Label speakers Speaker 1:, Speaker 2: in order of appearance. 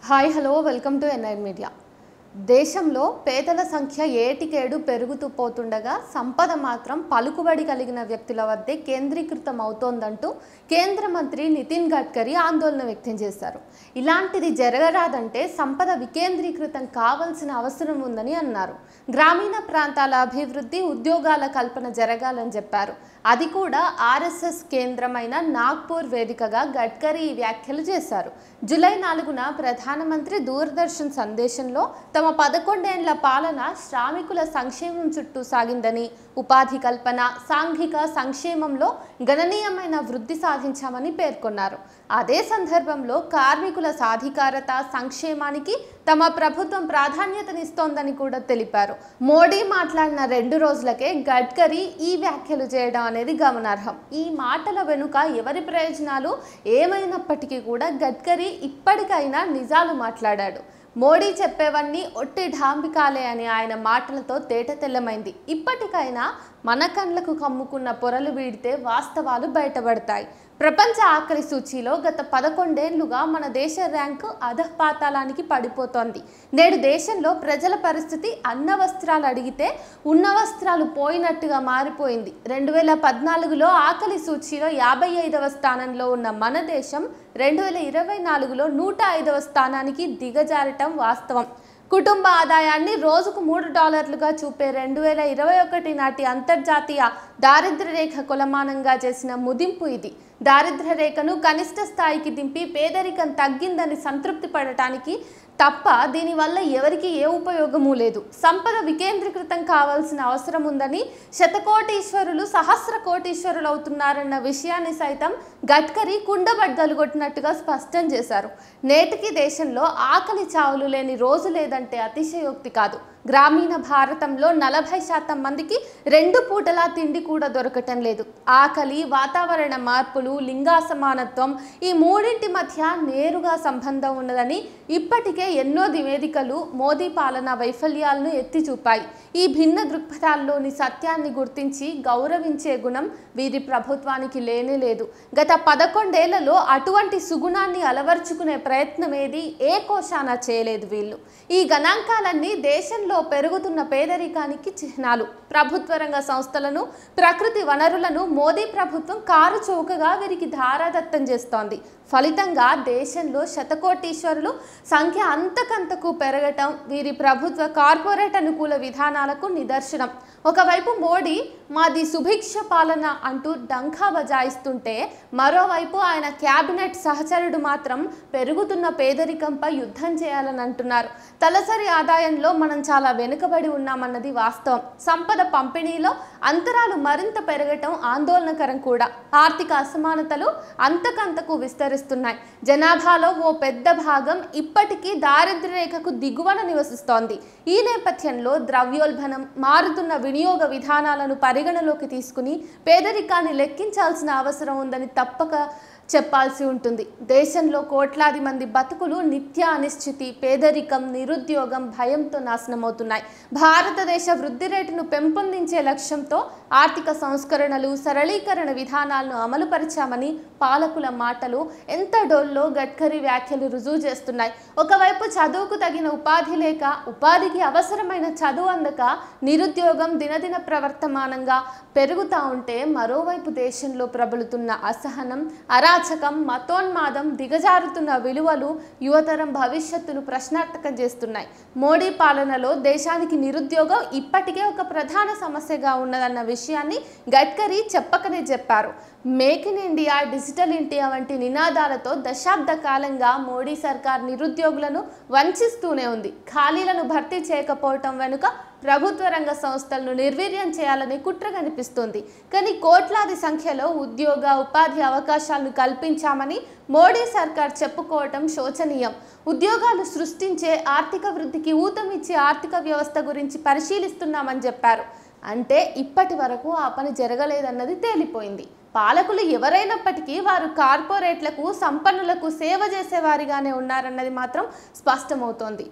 Speaker 1: Hi hello welcome to NIN media. దేశంలో పేదల సంఖ్య ఏటికేడు పెరుగుతూ పోతుండగా సంపద మాత్రం పలుకుబడి కలిగిన వ్యక్తుల వద్దే కేంద్రీకృతం అవుతోందంటూ కేంద్ర మంత్రి నితిన్ గడ్కరీ ఆందోళన వ్యక్తం చేశారు. ఇలాంటిది జరగరాదంటే సంపద వికేంద్రీకృతం కావాల్సిన అవసరం ఉందని అన్నారు. గ్రామీణ ప్రాంతాల అభివృద్ధి, ఉద్యోగాల కల్పన జరగాలని చెప్పారు. అది కూడా ఆర్ఎస్ఎస్ కేంద్రమైన నాగ్పూర్ వేదికగా గడ్కరీ ఈ వ్యాఖ్యలు చేశారు. జూలై 4న ప్రధానమంత్రి దూరదర్శన్ సందేశంలో తమ 11 ఏళ్ల పాలన శ్రామికుల సంక్షేమం చుట్టూ సాగిందని, ఉపాధి కల్పన, సాంఘిక సంక్షేమంలో గణనీయమైన వృద్ధి సాధించామని పేర్కొన్నారు. అదే సందర్భంలో కార్మికుల సాధికారత, సంక్షేమానికి తమ ప్రభుత్వం ప్రాధాన్యతనిస్తోందని కూడా తెలిపారు. మోడీ మాట్లాడిన 2 రోజులకే గడ్కరీ ఈ వ్యాఖ్యలు చేయడం అనేది గమనార్హం. ఈ మాటల వెనుక ఎవరి ప్రయోజనాలు ఏమైనప్పటికీ కూడా గడ్కరీ ఇప్పటికైనా నిజాలు మాట్లాడాడు. మోడీ చెప్పేవన్నీ ఒట్టి ఢాంబికాలే అని ఆయన మాటలతో తేటతెల్లమైంది. ఇప్పటికైనా మన కళ్ళకు కమ్ముకున్న పొరలు వీడితే వాస్తవాలు బయటపడతాయి. ప్రపంచ ఆకలి సూచీలో గత 11 ఏళ్లుగా మన దేశ ర్యాంకు అధఃపాతాళానికి పడిపోతోంది. నేడు దేశంలో ప్రజల పరిస్థితి అన్న వస్త్రాలు అడిగితే ఉన్న వస్త్రాలు పోయినట్టుగా మారిపోయింది. 2014లో ఆకలి సూచీలో 55వ స్థానంలో ఉన్న మన దేశం 2024లో 105వ స్థానానికి దిగజారటం వాస్తవం. కుటుంబ ఆదాయాన్ని రోజుకు $3గా చూపే 2021 నాటి అంతర్జాతీయ దారిద్ర్య రేఖ కొలమానంగా చేసిన ముదింపు ఇది. దారిద్ర్య రేఖను కనిష్ట స్థాయికి దింపి పేదరికం తగ్గిందని సంతృప్తి పడటానికి తప్ప దీనివల్ల ఎవరికి ఏ ఉపయోగమూ లేదు. సంపద వికేంద్రీకృతం కావాల్సిన అవసరం ఉందని, శతకోటీశ్వరులు సహస్ర కోటీశ్వరులు అవుతున్నారన్న విషయాన్ని సైతం గడ్కరీ కుండబద్దలు కొట్టినట్టుగా స్పష్టం చేశారు. నేటికి దేశంలో ఆకలి చావులు లేని రోజు లేదంటే అతిశయోక్తి కాదు. గ్రామీణ భారతంలో 40% మందికి 2 పూటలా తిండి కూడా దొరకటం లేదు. ఆకలి, వాతావరణ మార్పులు, లింగాసమానత్వం ఈ మూడింటి మధ్య నేరుగా సంబంధం ఉన్నదని ఇప్పటికే ఎన్నో నివేదికలు మోదీ పాలనా వైఫల్యాలను ఎత్తి చూపాయి. ఈ భిన్న దృక్పథాల్లోని సత్యాన్ని గుర్తించి గౌరవించే గుణం వీరి ప్రభుత్వానికి లేనే లేదు. గత 11 ఏళ్లలో అటువంటి సుగుణాన్ని అలవర్చుకునే ప్రయత్నం ఏది ఏ కోశాన చేయలేదు వీళ్ళు. ఈ గణాంకాలన్నీ దేశంలో పెరుగుతున్న పేదరికానికి చిహ్నాలు. ప్రభుత్వ రంగ సంస్థలను, ప్రకృతి వనరులను మోదీ ప్రభుత్వం కారు చౌకగా వీరికి ధారాదత్తం చేస్తోంది. ఫలితంగా దేశంలో శతకోటీశ్వరులు సంఖ్య అంతకంతకు పెరగటం వీరి ప్రభుత్వ కార్పొరేట్ అనుకూల విధానాలకు నిదర్శనం. ఒకవైపు మోడీ మాది సుభిక్ష పాలన అంటూ డంకా బజాయిస్తుంటే, మరోవైపు ఆయన క్యాబినెట్ సహచరుడు మాత్రం పెరుగుతున్న పేదరికంపై యుద్ధం చేయాలని అంటున్నారు. తలసరి ఆదాయంలో మనం చాలా వెనుకబడి ఉన్నామన్నది వాస్తవం. సంపద పంపిణీలో అంతరాలు మరింత పెరగటం ఆందోళనకరం కూడా. ఆర్థిక అసమానతలు అంతకంతకు విస్తరిస్తున్నాయి. జనాభాలో ఓ పెద్ద భాగం ఇప్పటికీ దారిద్ర్య రేఖకు దిగువన నివసిస్తోంది. ఈ నేపథ్యంలో ద్రవ్యోల్బణం, మారుతున్న వినియోగ విధానాలను పరిగణలోకి తీసుకుని పేదరికాన్ని లెక్కించాల్సిన అవసరం ఉందని తప్పక చెప్పాల్సి ఉంటుంది. దేశంలో కోట్లాది మంది బతుకులు నిత్య అనిశ్చితి, పేదరికం, నిరుద్యోగం, భయంతో నాశనమవుతున్నాయి. భారతదేశ వృద్ధి రేటును పెంపొందించే లక్ష్యంతో ఆర్థిక సంస్కరణలు, సరళీకరణ విధానాలను అమలుపరిచామని పాలకుల మాటలు ఎంత డోల్లో గడ్కరీ వ్యాఖ్యలు రుజువు చేస్తున్నాయి. ఒకవైపు చదువుకు తగిన ఉపాధి లేక, ఉపాధికి అవసరమైన చదువు అందక నిరుద్యోగం దినదిన ప్రవర్తమానంగా పెరుగుతూ ఉంటే, మరోవైపు దేశంలో ప్రబలుతున్న అసహనం, అరాచకం, మతోన్మాదం, దిగజారుతున్న విలువలు యువతరం భవిష్యత్తును ప్రశ్నార్థకం చేస్తున్నాయి. మోడీ పాలనలో దేశానికి నిరుద్యోగం ఇప్పటికే ఒక ప్రధాన సమస్యగా ఉన్నదన్న విషయాన్ని గడ్కరీ చెప్పకనే చెప్పారు. Make in India, digital India వంటి నినాదాలతో దశాబ్ద కాలంగా మోడీ సర్కార్ నిరుద్యోగులను వంచిస్తూనే ఉంది. ఖాళీలను భర్తీ చేయకపోవటం వెనుక ప్రభుత్వ రంగ సంస్థలను నిర్వీర్యం చేయాలని కుట్ర కనిపిస్తుంది. కానీ కోట్లాది సంఖ్యలో ఉద్యోగ, ఉపాధి అవకాశాలను కల్పించామని మోడీ సర్కార్ చెప్పుకోవటం శోచనీయం. ఉద్యోగాలు సృష్టించే, ఆర్థిక వృద్ధికి ఊతమిచ్చే ఆర్థిక వ్యవస్థ గురించి పరిశీలిస్తున్నామని చెప్పారు. అంటే ఇప్పటి వరకు ఆ పని జరగలేదన్నది తేలిపోయింది. పాలకులు ఎవరైనప్పటికీ వారు కార్పొరేట్లకు, సంపన్నులకు సేవ చేసేవారిగానే ఉన్నారన్నది మాత్రం స్పష్టమవుతోంది.